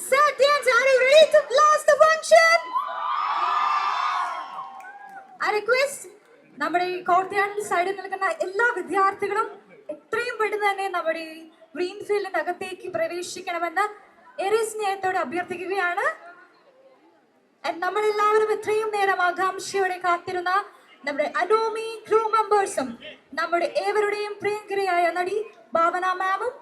Satyans, are you ready to blast the function? I request നമ്മുടെ ഈ കോർട്ട്യാർഡിന്റെ സൈഡിൽ നിൽക്കുന്ന എല്ലാ വിദ്യാർത്ഥികളും എത്രയും പെട്ടെന്ന് തന്നെ നമ്മുടെ ഈ ഗ്രീൻ ഫീൽഡിന്റെ അകത്തേക്ക് പ്രവേശിക്കണമെന്ന് ഏറെ സ്നേഹത്തോടെ അഭ്യർത്ഥിക്കുകയാണ്. നമ്മളെല്ലാവരും ഇത്രയും നേരം ആകാംക്ഷയോടെ കാത്തിരുന്ന നമ്മുടെ അനോമി ക്രൂ മെമ്പേഴ്സും നമ്മുടെ ഏവരുടെയും പ്രിയങ്കരയായ നടി ഭാവന മാമും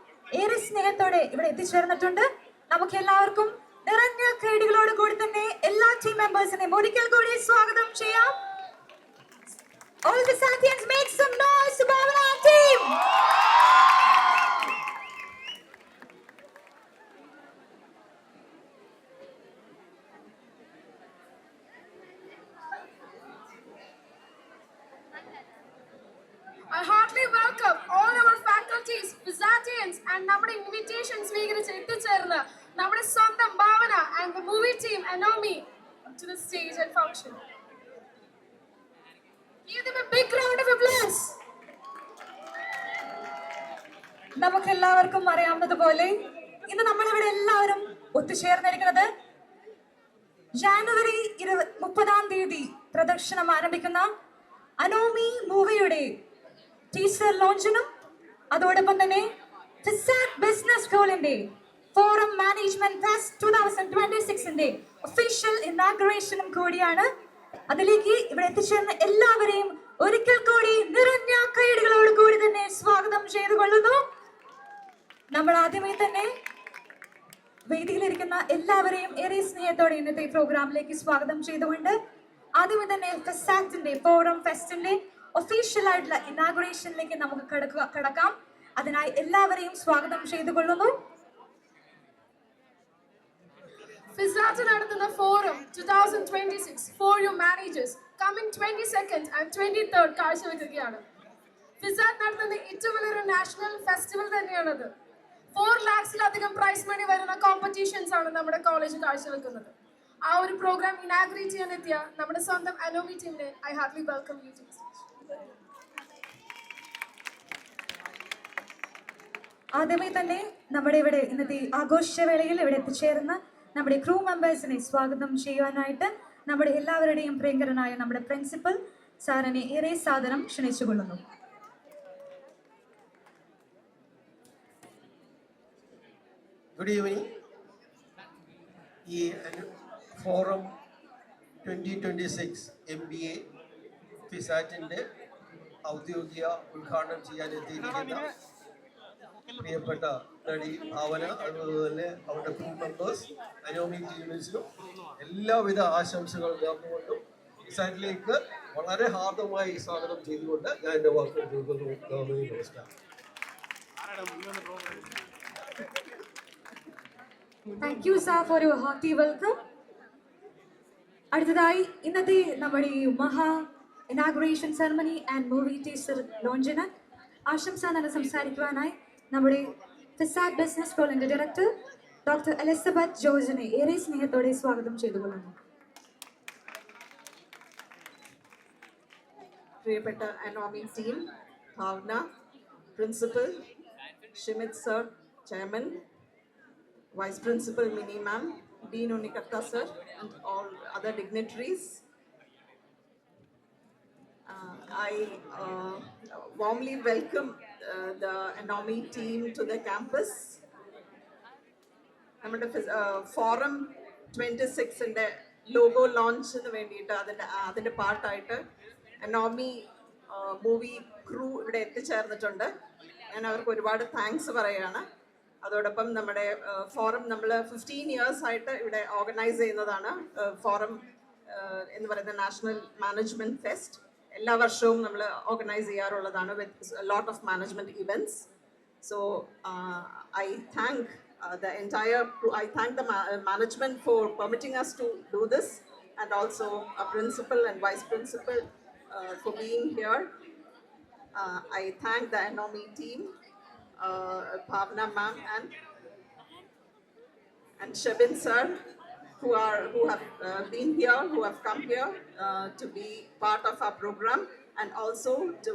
ഏറെ സ്നേഹത്തോടെ ഇവിടെ എത്തിച്ചേർന്നിട്ടുണ്ട്. നമുക്ക് എല്ലാവർക്കും നിറഞ്ഞ കൈഡികളോട് കൂടി തന്നെ എല്ലാ ടീം മെമ്പേഴ്സിനെയും ഒരിക്കൽ കൂടി സ്വാഗതം ചെയ്യാം. All the Satyans, make some noise to Bhavana team. I heartily welcome all our faculties, Satyans, and നമ്മുടെ invitations സ്വീകരിച്ച് എത്തിച്ചേർന്ന നമ്മുടെ സ്വന്തം ഭാവന and the movie team Anomi to the stage and function. Give them a big round of applause. നമുക്ക് എല്ലാവർക്കും അറിയാവുന്നതുപോലെ ഇന്ന് നമ്മളിവിടെ എല്ലാവരും ഒത്തുചേർന്നിരിക്കുന്നത് ജനുവരി 30 പ്രദർശനം ആരംഭിക്കുന്ന അനോമി മൂവിയുടെ ടീസർ ലോഞ്ചിനും അതോടൊപ്പം തന്നെ ഫിസാറ്റ് ബിസിനസ് സ്കൂളിന്റെ ഫോറം മാനേജ്മെന്റ് ഫെസ്റ്റ് 2026ന്റെ ഒഫീഷ്യൽ ഇനാഗുറേഷനും കൂടിയാണ്. അതിലേക്ക് ഇവിടെ എത്തിച്ചേർന്ന എല്ലാവരെയും ഒരിക്കൽ കൂടി നിറഞ്ഞ കൈയടികളോട് കൂടി തന്നെ സ്വാഗതം ചെയ്തുകൊള്ളുന്നു. നമ്മൾ ആദ്യമേ തന്നെ വേദിയിലിരിക്കുന്ന എല്ലാവരെയും ഏറെ സ്നേഹത്തോടെ ഇന്നത്തെ പ്രോഗ്രാമിലേക്ക് സ്വാഗതം ചെയ്തുകൊണ്ട് ആദ്യമേ തന്നെ ഫെസാറ്റിന്റെ ഫോറം ഫെസ്റ്റിന്റെ ഒഫീഷ്യൽ ആയിട്ടുള്ള ഇനാഗുറേഷനിലേക്ക് നമുക്ക് കടക്കാം. അതിനായി എല്ലാവരെയും സ്വാഗതം ചെയ്തുകൊള്ളുന്നു. ഫിസാറ്റ് നടത്തുന്ന forum 2026 for you managers coming 22nd and 23rd കാഴ്ചവെക്കുകയാണ്. ഫിസാറ്റ് നടത്തുന്ന ഏറ്റവും വലിയൊരു നാഷണൽ ഫെസ്റ്റിവൽ തന്നെയാണത്. 4 lakhs-ലധികം പ്രൈസ് മണി വരുന്ന കോമ്പറ്റീഷൻസ് ആണ് നമ്മുടെ കോളേജ് കാഴ്ചവെക്കുന്നത്. ആ ഒരു പ്രോഗ്രാം ഇനാഗ്രേറ്റ് ചെയ്യാൻ എത്തിയ നമ്മുടെ സ്വന്തം അനോമി ടീമിനെ I heartily welcome you to ആദ്യമേ തന്നെ നമ്മുടെ ഇവിടെ ഇന്നത്തെ ആഘോഷവേളയിൽ ഇവിടെ എത്തിച്ചേർന്ന നമ്മുടെ ക്രൂ മെമ്പേഴ്സിനെ സ്വാഗതം ചെയ്യുവാനായിട്ട് നമ്മുടെ എല്ലാവരുടെയും പ്രിയങ്കരനായ നമ്മുടെ പ്രിൻസിപ്പൽ സാറിനെ ഏറെ സാദരം ക്ഷണിച്ചുകൊള്ളുന്നു. Good evening. ഈ ഫോറം 2026 MBA ഫിസാറ്റിൻ്റെ ഔദ്യോഗിക ഉദ്ഘാടനം ചെയ്യാനെത്തിയിരിക്കുന്ന പ്രിയപ്പെട്ട നടി ഭാവന, അതുപോലെ തന്നെ അവരുടെ ക്രൂ മെമ്പേഴ്സ്, അനോമി ടീംസിനും എല്ലാവിധ ആശംസകൾ നേർന്നുകൊണ്ടും ഫിസാറ്റിലേക്ക് വളരെ ഹാർദമായി സ്വാഗതം ചെയ്തുകൊണ്ട് ഞാൻ എൻ്റെ വാക്കുകൾ തീർക്കുന്നു. നമസ്കാരം. Thank you sir for your hearty welcome. അടുത്തതായി ഇന്നത്തെ നമ്മുടെ ഈ മഹാ inauguration ceremony and movie teaser ലോഞ്ചിന് ആശംസ നൽകി സംസാരിക്കുവാനായി നമ്മുടെ ഫിസാറ്റ് ബിസിനസ് സ്കൂളിന്റെ ഡയറക്ടർ ഡോക്ടർ എലിസബത്ത് ജോർജിനെ ഏറെ സ്നേഹത്തോടെ സ്വാഗതം ചെയ്തുകൊള്ളുന്നു. പ്രിയപ്പെട്ട Anomie team, Bhavana principal, Shimith sir chairman, vice principal Mini ma'am, dean ഉണ്ണിക്കത്ത sir and all other dignitaries, I warmly welcome the Anomi team to the campus. നമ്മുടെ ഫോറം 26ന്റെ ലോഗോ ലോഞ്ചിന് വേണ്ടിയിട്ട് അതിൻ്റെ പാർട്ടായിട്ട് അനോമി മൂവി ക്രൂ ഇവിടെ എത്തിച്ചേർന്നിട്ടുണ്ട്. ഞാൻ അവർക്ക് ഒരുപാട് താങ്ക്സ് പറയുകയാണ്. അതോടൊപ്പം നമ്മുടെ ഫോറം നമ്മൾ 15 years ആയിട്ട് ഇവിടെ ഓർഗനൈസ് ചെയ്യുന്നതാണ്. ഫോറം എന്ന് പറയുന്ന നാഷണൽ മാനേജ്മെന്റ് ഫെസ്റ്റ് എല്ലാ വർഷവും നമ്മൾ ഓർഗനൈസ് ചെയ്യാറുള്ളതാണ് with lot of management events. So I thank the entire I thank the management for permitting us to do this, and also a principal and vice principal for being here. I thank the Anomi team, Bhavna ma'am and Shabin sir, who have been here, who have come here to be part of our program. and also to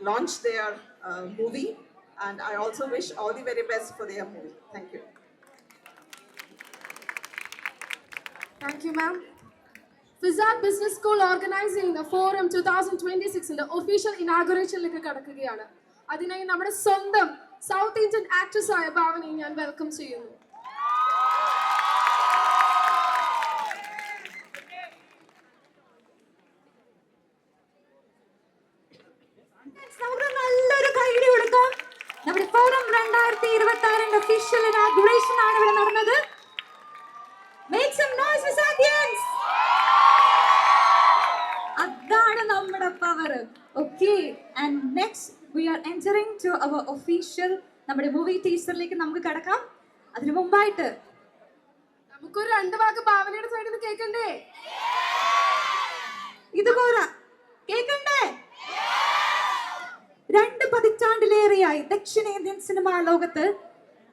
launch their movie. And I also wish all the very best for their movie. Thank you. Thank you, ma'am. Fizzard Business School organizing the Forum 2026 ന്റെ official ഇനാഗുറേഷനിലേക്ക് കടക്കുകയാണ്. അതിനായി നമ്മുടെ സ്വന്തം south Indian actress ആയ ഭാവനയെ ഞാൻ welcome ചെയ്യുന്നു. നമുക്ക് നല്ലൊരു കൈയടി കൊടുക്കാം. നമ്മുടെ ഫോറം 2026 ഒഫീഷ്യൽ ഇനാഗുറേഷൻ ആണ് ഇവിടെ നടന്നത്. Make some noise, audience. അതാണ് നമ്മുടെ power. Okay, and next we are entering to our official നമ്മുടെ മൂവി ടീസറിലേക്ക് നമുക്ക് കടക്കാം. അതിനു മുമ്പായിട്ട് നമുക്കൊരു 2 വാക്ക് ഭാവനയുടെ സൈഡിൽ നിന്ന് കേൾക്കണ്ടേ? ഇതുപോലെ കേൾക്കണ്ടേ? 2 പതിറ്റാണ്ടിലേറെയായി ദക്ഷിണേന്ത്യൻ സിനിമാ ലോകത്ത്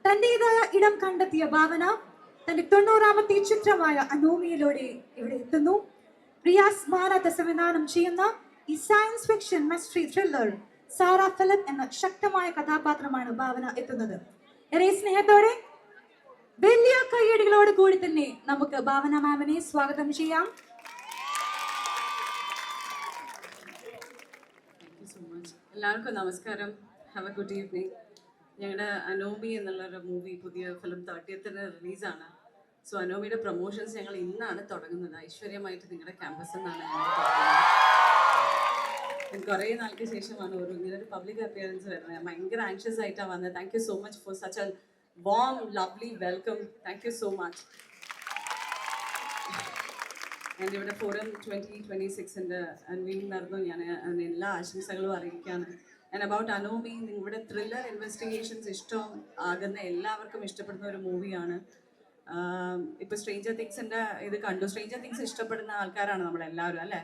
തന്റേതായ ഇടം കണ്ടെത്തിയ ഭാവന തന്റെ 90ാമത്തെ ചിത്രമായ അനോമിയിലൂടെ ഇവിടെ എത്തുന്നു. റിയാസ് മാരാത്ത സംവിധാനം ചെയ്യുന്ന ഈ science fiction mystery thriller Sara Philip എന്ന ശക്തമായ കഥാപാത്രമാണ് ഭാവന എത്തുന്നത്. ഏറെ സ്നേഹത്തോടെ വലിയ കയ്യടികളോട് കൂടി തന്നെ നമുക്ക് ഭാവന മാമിനെ സ്വാഗതം ചെയ്യാം. എല്ലാവർക്കും നമസ്കാരം. Have A good evening. ഞങ്ങളുടെ അനോമി എന്നുള്ളൊരു മൂവി പുതിയ ഫിലിം 30th റിലീസാണ്. സോ അനോമിയുടെ പ്രൊമോഷൻസ് ഞങ്ങൾ ഇന്നാണ് തുടങ്ങുന്നത്. ഐശ്വര്യമായിട്ട് നിങ്ങളുടെ ക്യാമ്പസിൽ നിന്നാണ് ഞങ്ങൾ തുടങ്ങുന്നത്. കുറേ നാൾക്ക് ശേഷമാണ് ഇങ്ങനൊരു പബ്ലിക് അപ്പിയറൻസ് വരുന്നത്. ഞാൻ ഭയങ്കര ആൻഷ്യസ് ആയിട്ടാണ് വന്നത്. Thank you so much for such A warm lovely welcome. Thank you so much. എൻ്റെ ഇവിടെ ഫോറം 2026 അൺവീലിംഗ് നടന്നു. ഞാൻ എല്ലാ ആശംസകളും അറിയിക്കുകയാണ്. ആൻഡ് അബൌട്ട് അനോമി, നിങ്ങളുടെ ത്രില്ലർ ഇൻവെസ്റ്റിഗേഷൻസ് ഇഷ്ടം ആകുന്ന എല്ലാവർക്കും ഇഷ്ടപ്പെടുന്ന ഒരു മൂവിയാണ്. ഇപ്പോൾ സ്ട്രേഞ്ചർ തിങ്സിൻ്റെ ഇത് കണ്ടു. സ്ട്രേഞ്ചർ തിങ്സ് ഇഷ്ടപ്പെടുന്ന ആൾക്കാരാണ് നമ്മളെല്ലാവരും അല്ലേ?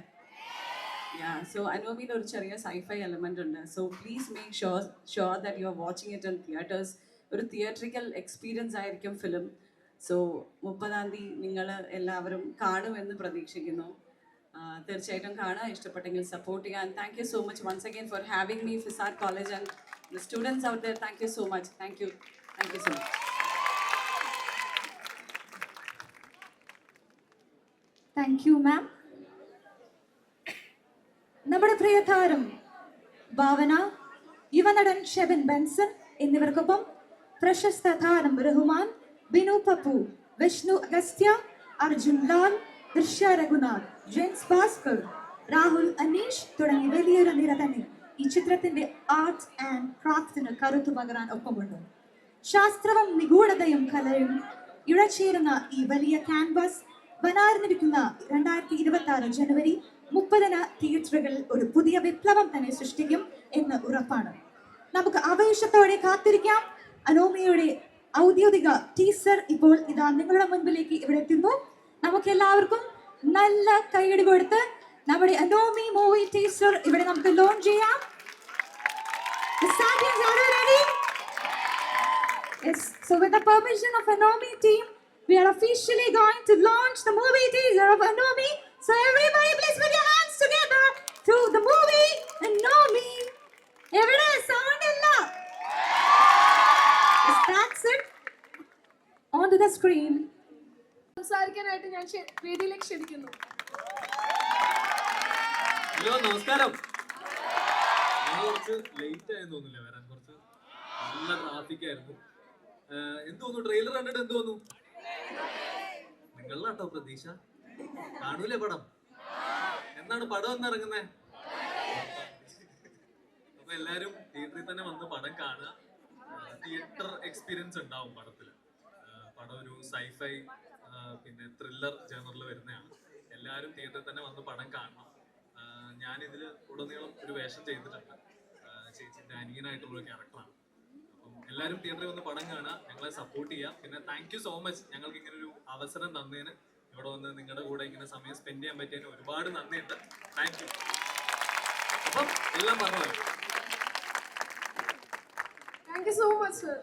സോ അനോമിയിൽ ഒരു ചെറിയ സൈഫൈ എലമെൻ്റ് ഉണ്ട്. So please make sure that you are watching it in theatres. ഒരു തിയേറ്ററിക്കൽ എക്സ്പീരിയൻസ് ആയിരിക്കും ഫിലിം. സോ 30-ാം തീയതി നിങ്ങൾ എല്ലാവരും കാണുമെന്ന് പ്രതീക്ഷിക്കുന്നു. തീർച്ചയായിട്ടും കാണുക. ഇഷ്ടപ്പെട്ടെങ്കിൽ സപ്പോർട്ട് ചെയ്യാൻ. Thank you so much once again for having me FISAT college and the students out there. Thank you so much. Thank you so much. Thank you ma'am. നമ്മുടെ പ്രിയതാരം ഭാവന, യുവനടൻ ഷെബിൻ ബെൻസൺ എന്നിവർക്കൊപ്പം പ്രശസ്ത താരം റഹ്മാൻ, ബിനു പപ്പു, വിഷ്ണു അഗസ്ത്യ, അർജുൻ ലാൽ, ദൃശ്യ രഘുനാഥ്, ജെൻസ് ഭാസ്കർ, രാഹുൽ അനീഷ് തുടങ്ങി വലിയൊരു നിര തന്നെ ഈ ചിത്രത്തിന്റെ ആർട്ട് ആൻഡ് ക്രാഫ്റ്റിന് കരുത്തു പകരാൻ ഒപ്പമുണ്ട്. ശാസ്ത്രവും നിഗൂഢതയും കലയും ഇഴചേരുന്ന ഈ വലിയ ക്യാൻവാസ് വരാനിരിക്കുന്ന 2026 ജനുവരി 30-ന് തിയേറ്ററുകളിൽ ഒരു പുതിയ വിപ്ലവം തന്നെ സൃഷ്ടിക്കും എന്ന് ഉറപ്പാണ്. നമുക്ക് ആവേശത്തോടെ കാത്തിരിക്കാം. അനോമിയുടെ ഔദ്യോഗിക ടീസർ ഇപ്പോൾ ഇതാ നിങ്ങളുടെ മുൻപിലേക്ക് ഇവിടെ എത്തുന്നു. നമുക്ക് എല്ലാവർക്കും നല്ല കൈയടി കൊടുത്ത് നമ്മുടെ അനോമി മൂവി ടീസർ ഇവിടെ നമുക്ക് ലോഞ്ച് ചെയ്യാം. Yes, so with the permission of Anomi team, we are officially going to launch the movie teaser of Anomi. So everybody please put your hands together to the movie Anomi. Evide sound illa. Yes, that's it. Onto the screen. സംസാരിക്കാനായിട്ട് ഞാൻ വേദിയിലേക്ക് ക്ഷണിക്കുന്നു. Hello, നമസ്കാരം. കുറച്ച് late ആയെന്ന് തോന്നില്ല വരാൻ. കുറച്ച് നല്ല ട്രാഫിക് ആയിരുന്നു. എന്ത് തോന്നുന്നു? ട്രെയിലർ കണ്ടിട്ട് എന്ത് തോന്നുന്നു? നിങ്ങളിലാട്ടോ പ്രതീക്ഷ. കാണൂലേ പടം? എന്താണ് പടം എന്നിറങ്ങുന്നേ? അപ്പൊ എല്ലാരും തിയേറ്ററിൽ തന്നെ വന്ന് പടം കാണുക. തിയേറ്റർ എക്സ്പീരിയൻസ് ഉണ്ടാവും പടത്തില്. പടം ഒരു സൈഫൈ പിന്നെ ത്രില്ലർ ജേണറിൽ വരുന്നതാണ്. എല്ലാവരും തിയേറ്ററിൽ തന്നെ വന്ന് പടം കാണണം. ഞാനിതിൽ ഉടനീളം ഒരു വേഷം ചെയ്തിട്ടുണ്ട്. ചേച്ചിൻ്റെ അനിയനായിട്ടുള്ള ഒരു ക്യാരക്ടറാണ്. അപ്പം എല്ലാവരും തിയേറ്ററിൽ വന്ന് പടം കാണുക, ഞങ്ങളെ സപ്പോർട്ട് ചെയ്യുക. പിന്നെ താങ്ക് യു സോ മച്ച് ഞങ്ങൾക്ക് ഇങ്ങനെ ഒരു അവസരം തന്നതിന്. ഇവിടെ വന്ന് നിങ്ങളുടെ കൂടെ ഇങ്ങനെ സമയം സ്പെൻഡ് ചെയ്യാൻ പറ്റിയതിന് ഒരുപാട് നന്ദിയുണ്ട്. Thank you. അപ്പം എല്ലാം പറഞ്ഞു. Thank you so much sir.